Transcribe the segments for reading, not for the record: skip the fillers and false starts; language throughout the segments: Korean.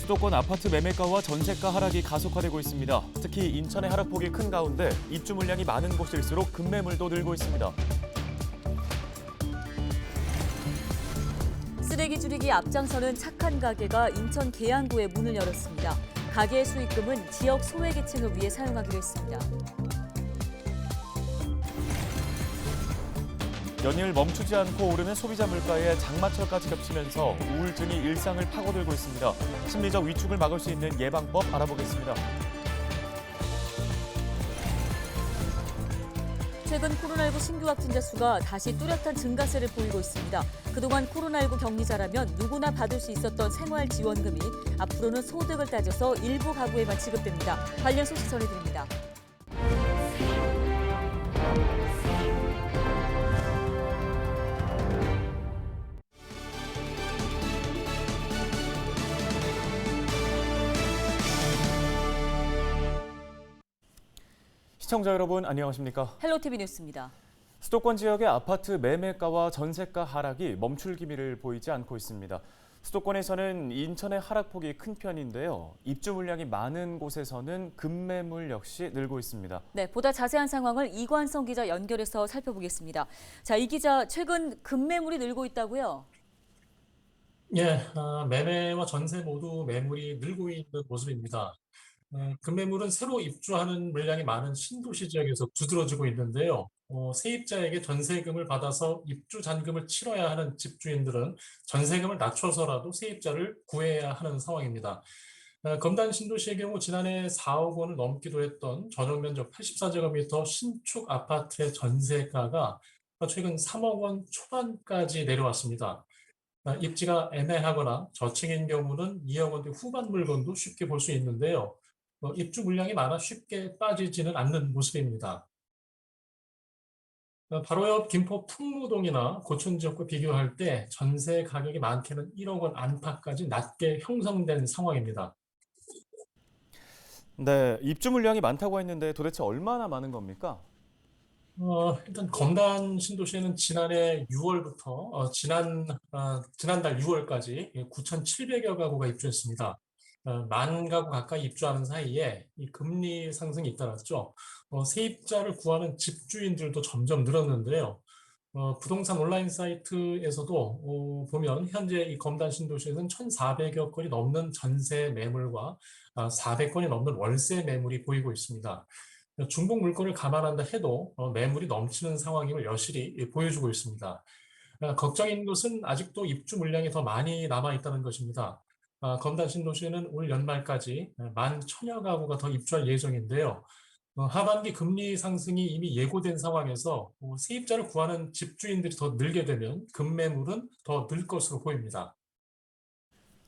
수도권 아파트 매매가와 전세가 하락이 가속화되고 있습니다. 특히 인천의 하락폭이 큰 가운데 입주 물량이 많은 곳일수록 급매물도 늘고 있습니다. 쓰레기 줄이기 앞장서는 착한 가게가 인천 계양구에 문을 열었습니다. 가게의 수익금은 지역 소외계층을 위해 사용하기로 했습니다. 연일 멈추지 않고 오르는 소비자 물가에 장마철까지 겹치면서 우울증이 일상을 파고들고 있습니다. 심리적 위축을 막을 수 있는 예방법 알아보겠습니다. 최근 코로나19 신규 확진자 수가 다시 뚜렷한 증가세를 보이고 있습니다. 그동안 코로나19 격리자라면 누구나 받을 수 있었던 생활지원금이 앞으로는 소득을 따져서 일부 가구에만 지급됩니다. 관련 소식 전해드립니다. 시청자 여러분 안녕하십니까? 헬로티비 뉴스입니다. 수도권 지역의 아파트 매매가와 전세가 하락이 멈출 기미를 보이지 않고 있습니다. 수도권에서는 인천의 하락폭이 큰 편인데요. 입주 물량이 많은 곳에서는 급매물 역시 늘고 있습니다. 네, 보다 자세한 상황을 이관성 기자 연결해서 살펴보겠습니다. 자, 이 기자, 최근 급매물이 늘고 있다고요? 예, 매매와 전세 모두 매물이 늘고 있는 모습입니다. 급매물은 새로 입주하는 물량이 많은 신도시 지역에서 두드러지고 있는데요. 세입자에게 전세금을 받아서 입주 잔금을 치러야 하는 집주인들은 전세금을 낮춰서라도 세입자를 구해야 하는 상황입니다. 검단 신도시의 경우 지난해 4억 원을 넘기도 했던 전용 면적 84제곱미터 신축 아파트의 전세가가 최근 3억 원 초반까지 내려왔습니다. 입지가 애매하거나 저층인 경우는 2억 원대 후반 물건도 쉽게 볼 수 있는데요. 입주 물량이 많아 쉽게 빠지지는 않는 모습입니다. 바로 옆 김포 풍무동이나 고촌 지역과 비교할 때 전세 가격이 많게는 1억 원 안팎까지 낮게 형성된 상황입니다. 네, 입주 물량이 많다고 했는데 도대체 얼마나 많은 겁니까? 일단 검단 신도시에는 지난해 6월부터 지난달 6월까지 9,700여 가구가 입주했습니다. 만 가구 가까이 입주하는 사이에 이 금리 상승이 잇따랐죠. 세입자를 구하는 집주인들도 점점 늘었는데요. 부동산 온라인 사이트에서도 보면 현재 이 검단 신도시에서는 1,400여 건이 넘는 전세 매물과 400건이 넘는 월세 매물이 보이고 있습니다. 중복 물건을 감안한다 해도 매물이 넘치는 상황임을 여실히 보여주고 있습니다. 걱정인 것은 아직도 입주 물량이 더 많이 남아 있다는 것입니다. 검단 신도시에는 올 연말까지 11,000여 가구가 더 입주할 예정인데요. 하반기 금리 상승이 이미 예고된 상황에서 세입자를 구하는 집주인들이 더 늘게 되면 급매물은 더 늘 것으로 보입니다.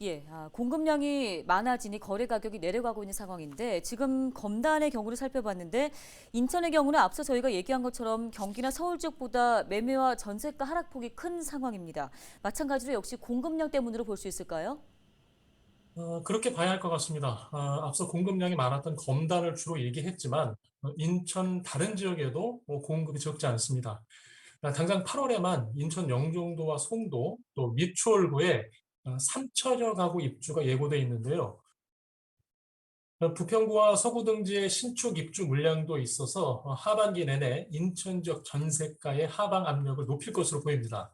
예, 공급량이 많아지니 거래 가격이 내려가고 있는 상황인데 지금 검단의 경우를 살펴봤는데 인천의 경우는 앞서 저희가 얘기한 것처럼 경기나 서울 지역보다 매매와 전세가 하락폭이 큰 상황입니다. 마찬가지로 역시 공급량 때문으로 볼 수 있을까요? 그렇게 봐야 할 것 같습니다. 앞서 공급량이 많았던 검단을 주로 얘기했지만 인천 다른 지역에도 공급이 적지 않습니다. 당장 8월에만 인천 영종도와 송도 또 미추홀구에 3천여 가구 입주가 예고돼 있는데요. 부평구와 서구 등지의 신축 입주 물량도 있어서 하반기 내내 인천 지역 전세가의 하방 압력을 높일 것으로 보입니다.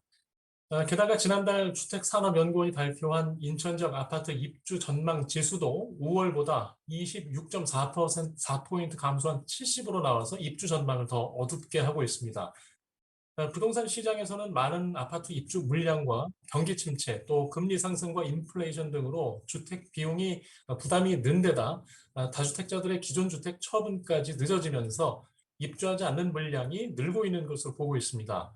게다가 지난달 주택산업연구원이 발표한 인천 지역 아파트 입주 전망 지수도 5월보다 26.4% 감소한 70으로 나와서 입주 전망을 더 어둡게 하고 있습니다. 부동산 시장에서는 많은 아파트 입주 물량과 경기 침체, 또 금리 상승과 인플레이션 등으로 주택 비용이 부담이 는 데다 다주택자들의 기존 주택 처분까지 늦어지면서 입주하지 않는 물량이 늘고 있는 것으로 보고 있습니다.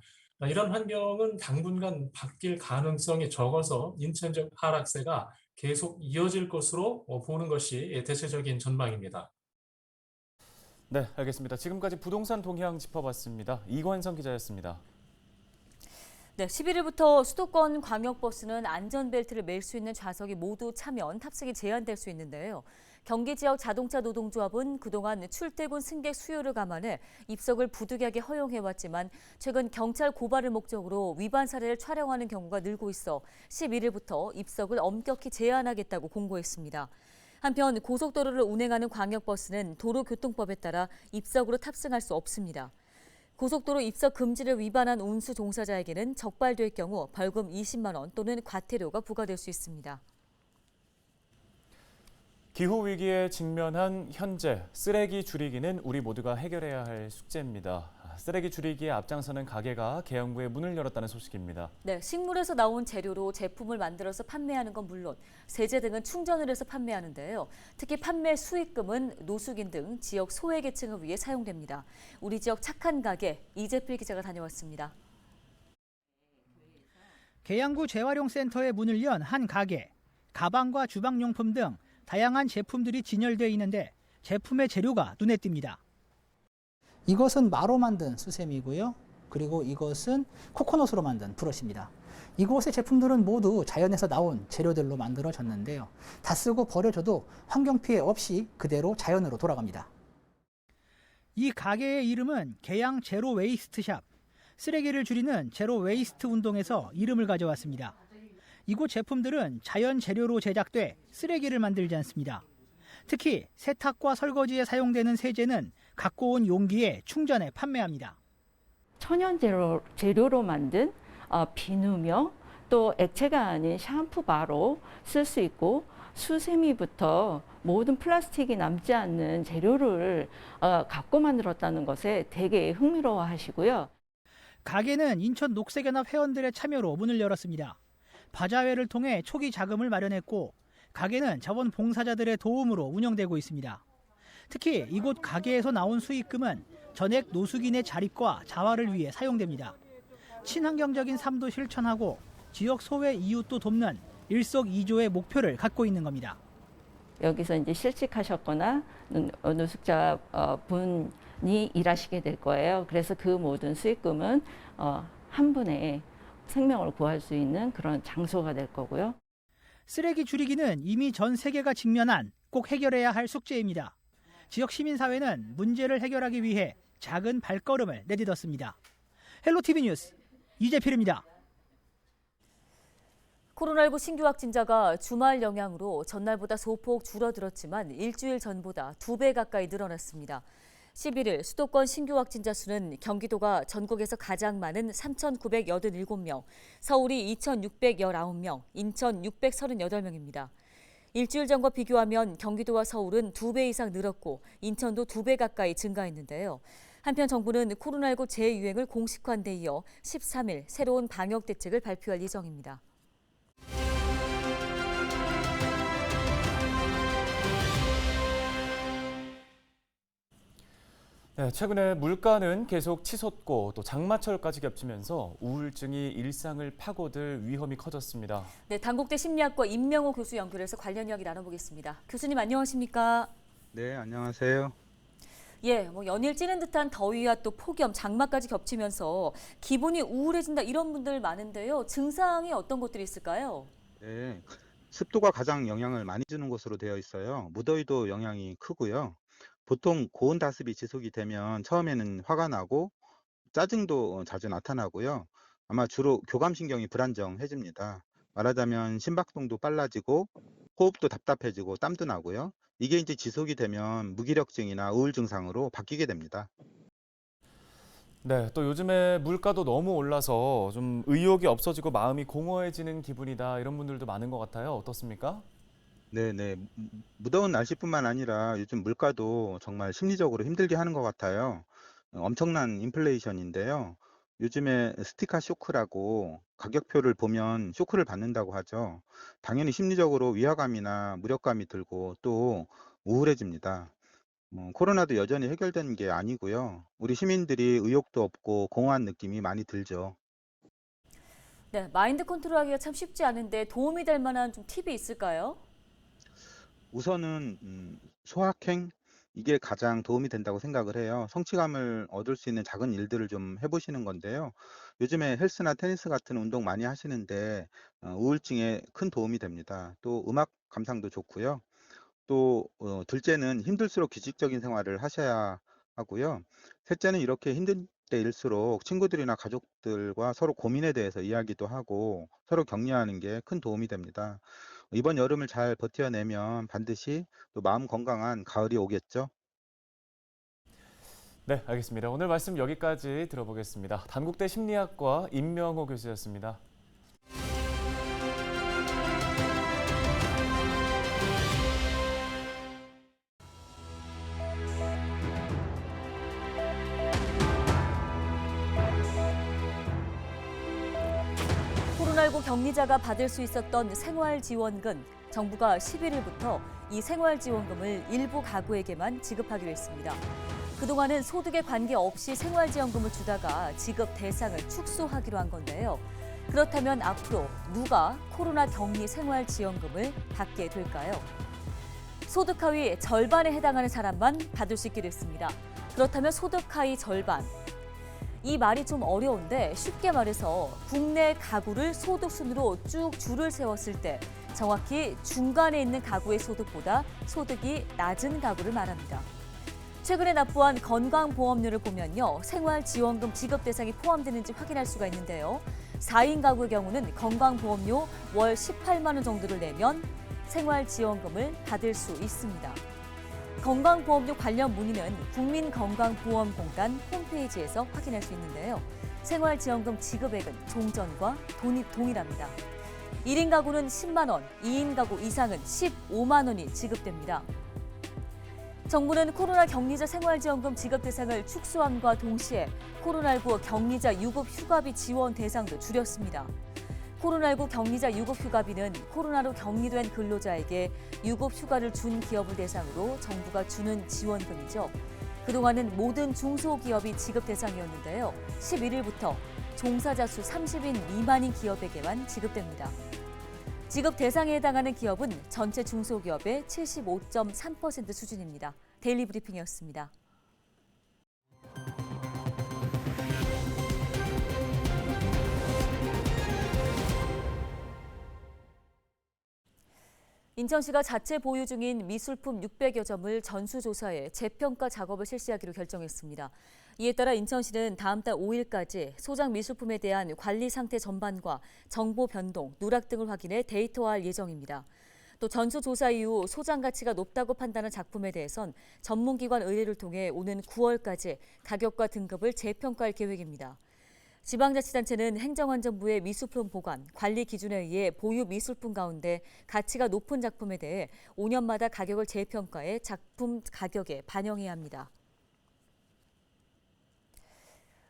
이런 환경은 당분간 바뀔 가능성이 적어서 인천적 하락세가 계속 이어질 것으로 보는 것이 대체적인 전망입니다. 네, 알겠습니다. 지금까지 부동산 동향 짚어봤습니다. 이관성 기자였습니다. 네, 11일부터 수도권 광역버스는 안전벨트를 맬 수 있는 좌석이 모두 차면 탑승이 제한될 수 있는데요. 경기 지역 자동차 노동조합은 그동안 출퇴근 승객 수요를 감안해 입석을 부득이하게 허용해왔지만 최근 경찰 고발을 목적으로 위반 사례를 촬영하는 경우가 늘고 있어 11일부터 입석을 엄격히 제한하겠다고 공고했습니다. 한편 고속도로를 운행하는 광역버스는 도로교통법에 따라 입석으로 탑승할 수 없습니다. 고속도로 입석 금지를 위반한 운수 종사자에게는 적발될 경우 벌금 20만 원 또는 과태료가 부과될 수 있습니다. 기후위기에 직면한 현재 쓰레기 줄이기는 우리 모두가 해결해야 할 숙제입니다. 쓰레기 줄이기에 앞장서는 가게가 계양구에 문을 열었다는 소식입니다. 네, 식물에서 나온 재료로 제품을 만들어서 판매하는 건 물론 세제 등은 충전을 해서 판매하는데요. 특히 판매 수익금은 노숙인 등 지역 소외계층을 위해 사용됩니다. 우리 지역 착한 가게 이재필 기자가 다녀왔습니다. 계양구 재활용센터에 문을 연 한 가게. 가방과 주방용품 등 다양한 제품들이 진열되어 있는데 제품의 재료가 눈에 띕니다. 이것은 마로 만든 수세미고요. 그리고 이것은 코코넛으로 만든 브러쉬입니다. 이곳의 제품들은 모두 자연에서 나온 재료들로 만들어졌는데요. 다 쓰고 버려져도 환경 피해 없이 그대로 자연으로 돌아갑니다. 이 가게의 이름은 계양 제로 웨이스트 샵. 쓰레기를 줄이는 제로 웨이스트 운동에서 이름을 가져왔습니다. 이곳 제품들은 자연 재료로 제작돼 쓰레기를 만들지 않습니다. 특히 세탁과 설거지에 사용되는 세제는 갖고 온 용기에 충전해 판매합니다. 천연 재료로 만든 비누며 또 액체가 아닌 샴푸 바로 쓸 수 있고 수세미부터 모든 플라스틱이 남지 않는 재료를 갖고 만들었다는 것에 되게 흥미로워 하시고요. 가게는 인천 녹색연합 회원들의 참여로 문을 열었습니다. 바자회를 통해 초기 자금을 마련했고 가게는 자원봉사자들의 도움으로 운영되고 있습니다. 특히 이곳 가게에서 나온 수익금은 전액 노숙인의 자립과 자활을 위해 사용됩니다. 친환경적인 삶도 실천하고 지역 소외 이웃도 돕는 일석이조의 목표를 갖고 있는 겁니다. 여기서 이제 실직하셨거나 노숙자 분이 일하시게 될 거예요. 그래서 그 모든 수익금은 한 분의 생명을 구할 수 있는 그런 장소가 될 거고요. 쓰레기 줄이기는 이미 전 세계가 직면한 꼭 해결해야 할 숙제입니다. 지역 시민사회는 문제를 해결하기 위해 작은 발걸음을 내딛었습니다. 헬로티비 뉴스 이재필입니다. 코로나19 신규 확진자가 주말 영향으로 전날보다 소폭 줄어들었지만 일주일 전보다 2배 가까이 늘어났습니다. 11일 수도권 신규 확진자 수는 경기도가 전국에서 가장 많은 3,987명, 서울이 2,619명, 인천 638명입니다. 일주일 전과 비교하면 경기도와 서울은 2배 이상 늘었고 인천도 2배 가까이 증가했는데요. 한편 정부는 코로나19 재유행을 공식화한 데 이어 13일 새로운 방역 대책을 발표할 예정입니다. 네, 최근에 물가는 계속 치솟고 또 장마철까지 겹치면서 우울증이 일상을 파고들 위험이 커졌습니다. 네, 단국대 심리학과 임명호 교수 연결해서 관련 이야기 나눠보겠습니다. 교수님 안녕하십니까? 네, 안녕하세요. 예, 연일 찌는 듯한 더위와 또 폭염, 장마까지 겹치면서 기분이 우울해진다 이런 분들 많은데요. 증상이 어떤 것들이 있을까요? 네, 습도가 가장 영향을 많이 주는 것으로 되어 있어요. 무더위도 영향이 크고요. 보통 고온 다습이 지속이 되면 처음에는 화가 나고 짜증도 자주 나타나고요. 아마 주로 교감신경이 불안정해집니다. 말하자면 심박동도 빨라지고 호흡도 답답해지고 땀도 나고요. 이게 이제 지속이 되면 무기력증이나 우울 증상으로 바뀌게 됩니다. 네, 또 요즘에 물가도 너무 올라서 좀 의욕이 없어지고 마음이 공허해지는 기분이다 이런 분들도 많은 것 같아요. 어떻습니까? 네네. 무더운 날씨뿐만 아니라 요즘 물가도 정말 심리적으로 힘들게 하는 것 같아요. 엄청난 인플레이션인데요. 요즘에 스티커 쇼크라고 가격표를 보면 쇼크를 받는다고 하죠. 당연히 심리적으로 위화감이나 무력감이 들고 또 우울해집니다. 코로나도 여전히 해결된 게 아니고요. 우리 시민들이 의욕도 없고 공허한 느낌이 많이 들죠. 네, 마인드 컨트롤하기가 참 쉽지 않은데 도움이 될 만한 좀 팁이 있을까요? 우선은 소확행 이게 가장 도움이 된다고 생각을 해요. 성취감을 얻을 수 있는 작은 일들을 좀 해보시는 건데요. 요즘에 헬스나 테니스 같은 운동 많이 하시는데 우울증에 큰 도움이 됩니다. 또 음악 감상도 좋고요. 또 둘째는 힘들수록 규칙적인 생활을 하셔야 하고요. 셋째는 이렇게 힘든 때일수록 친구들이나 가족들과 서로 고민에 대해서 이야기도 하고 서로 격려하는 게 큰 도움이 됩니다. 이번 여름을 잘 버텨내면 반드시 또 마음 건강한 가을이 오겠죠. 네, 알겠습니다. 오늘 말씀 여기까지 들어보겠습니다. 단국대 심리학과 임명호 교수였습니다. 코로나19 격리자가 받을 수 있었던 생활지원금, 정부가 11일부터 이 생활지원금을 일부 가구에게만 지급하기로 했습니다. 그동안은 소득에 관계없이 생활지원금을 주다가 지급 대상을 축소하기로 한 건데요. 그렇다면 앞으로 누가 코로나 격리 생활지원금을 받게 될까요? 소득 하위 절반에 해당하는 사람만 받을 수 있게 됐습니다. 그렇다면 소득 하위 절반. 이 말이 좀 어려운데 쉽게 말해서 국내 가구를 소득 순으로 쭉 줄을 세웠을 때 정확히 중간에 있는 가구의 소득보다 소득이 낮은 가구를 말합니다. 최근에 납부한 건강보험료를 보면요. 생활지원금 지급 대상이 포함되는지 확인할 수가 있는데요. 4인 가구의 경우는 건강보험료 월 18만 원 정도를 내면 생활지원금을 받을 수 있습니다. 건강보험료 관련 문의는 국민건강보험공단 홈페이지에서 확인할 수 있는데요. 생활지원금 지급액은 종전과 동일합니다. 1인 가구는 10만 원, 2인 가구 이상은 15만 원이 지급됩니다. 정부는 코로나 격리자 생활지원금 지급 대상을 축소함과 동시에 코로나19 격리자 유급 휴가비 지원 대상도 줄였습니다. 코로나19 격리자 유급 휴가비는 코로나로 격리된 근로자에게 유급 휴가를 준 기업을 대상으로 정부가 주는 지원금이죠. 그동안은 모든 중소기업이 지급 대상이었는데요. 11일부터 종사자 수 30인 미만인 기업에게만 지급됩니다. 지급 대상에 해당하는 기업은 전체 중소기업의 75.3% 수준입니다. 데일리 브리핑이었습니다. 인천시가 자체 보유 중인 미술품 600여 점을 전수조사해 재평가 작업을 실시하기로 결정했습니다. 이에 따라 인천시는 다음 달 5일까지 소장 미술품에 대한 관리 상태 전반과 정보 변동, 누락 등을 확인해 데이터화할 예정입니다. 또 전수조사 이후 소장 가치가 높다고 판단한 작품에 대해선 전문기관 의뢰를 통해 오는 9월까지 가격과 등급을 재평가할 계획입니다. 지방자치단체는 행정안전부의 미술품 보관, 관리 기준에 의해 보유 미술품 가운데 가치가 높은 작품에 대해 5년마다 가격을 재평가해 작품 가격에 반영해야 합니다.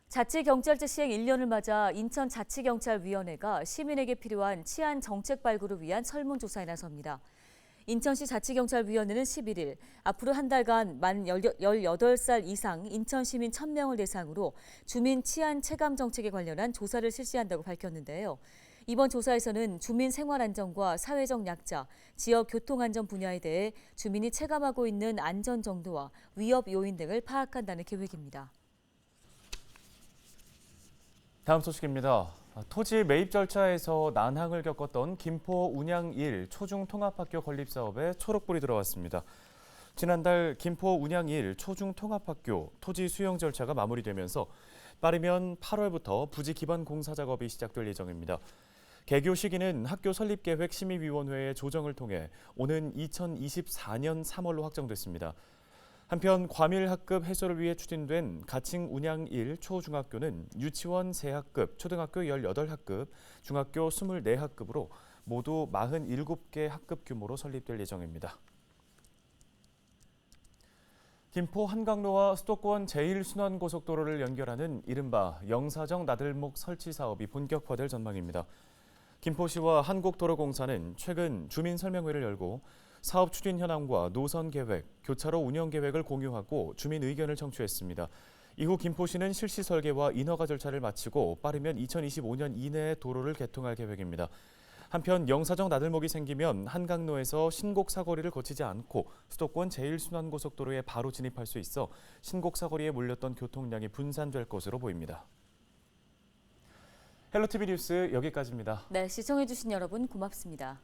자치경찰제 시행 1년을 맞아 인천자치경찰위원회가 시민에게 필요한 치안 정책 발굴을 위한 설문조사에 나섭니다. 인천시 자치경찰위원회는 11일 앞으로 한 달간 만 18살 이상 인천 시민 1,000명을 대상으로 주민 치안 체감 정책에 관련한 조사를 실시한다고 밝혔는데요. 이번 조사에서는 주민 생활 안전과 사회적 약자, 지역 교통 안전 분야에 대해 주민이 체감하고 있는 안전 정도와 위협 요인 등을 파악한다는 계획입니다. 다음 소식입니다. 토지 매입 절차에서 난항을 겪었던 김포 운양 1 초중 통합학교 건립 사업에 초록불이 들어왔습니다. 지난달 김포 운양 1 초중 통합학교 토지 수용 절차가 마무리되면서 빠르면 8월부터 부지 기반 공사 작업이 시작될 예정입니다. 개교 시기는 학교 설립계획 심의위원회의 조정을 통해 오는 2024년 3월로 확정됐습니다. 한편 과밀 학급 해소를 위해 추진된 가칭 운양 1 초중학교는 유치원 3학급, 초등학교 18학급, 중학교 24학급으로 모두 47개 학급 규모로 설립될 예정입니다. 김포 한강로와 수도권 제1순환고속도로를 연결하는 이른바 영사정 나들목 설치 사업이 본격화될 전망입니다. 김포시와 한국도로공사는 최근 주민설명회를 열고 사업 추진 현황과 노선 계획, 교차로 운영 계획을 공유하고 주민 의견을 청취했습니다. 이후 김포시는 실시 설계와 인허가 절차를 마치고 빠르면 2025년 이내에 도로를 개통할 계획입니다. 한편 영사정 나들목이 생기면 한강로에서 신곡 사거리를 거치지 않고 수도권 제1순환고속도로에 바로 진입할 수 있어 신곡 사거리에 몰렸던 교통량이 분산될 것으로 보입니다. 헬로티비 뉴스 여기까지입니다. 네, 시청해주신 여러분 고맙습니다.